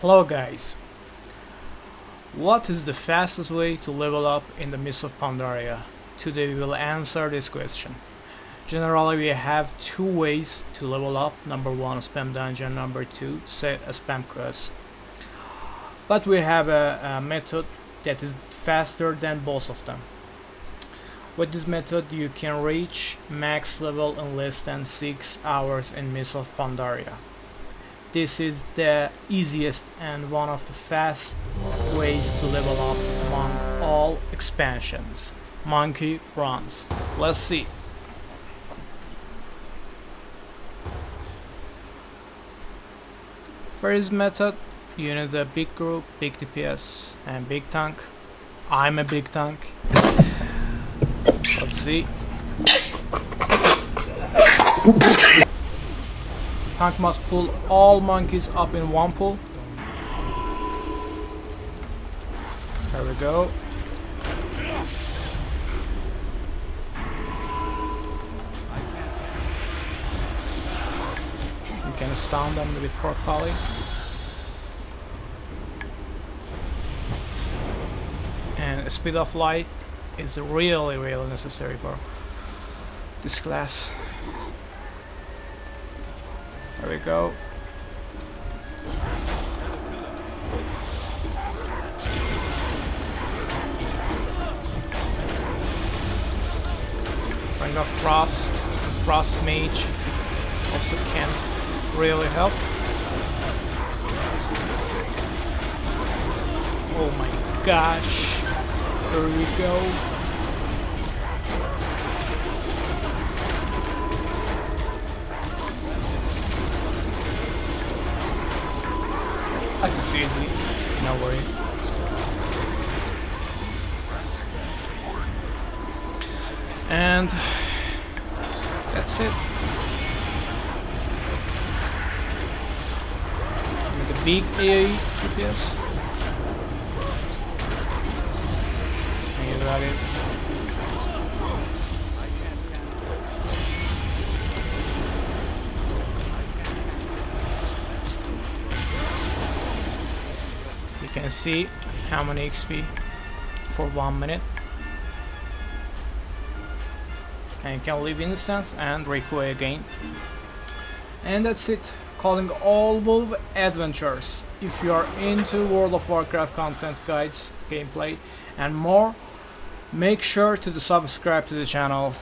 Hello guys, what is the fastest way to level up in the Mists of Pandaria? Today we will answer this question. Generally we have two ways to level up, number one spam dungeon, number two set a spam quest. But we have a method that is faster than both of them. With this method you can reach max level in less than 6 hours in Mists of Pandaria. This is the easiest and one of the fast ways to level up among all expansions. Monkey runs. Let's see. For this method, you need a big group, big DPS, and big tank. I'm a big tank. Let's see. Tank must pull all monkeys up in one pull. There we go. You can stun them with pork belly. And speed of light is really necessary for this class. There we go. Ring of Frost and Frost Mage also can really help. Oh my gosh. There we go. That's easy, no worry. And that's it. Make a big AoE DPS. And you got it. You can see how many XP for 1 minute, and you can leave instance and require again. And that's it. Calling all Wolf adventures. If you are into World of Warcraft content, guides, gameplay and more, make sure to subscribe to the channel.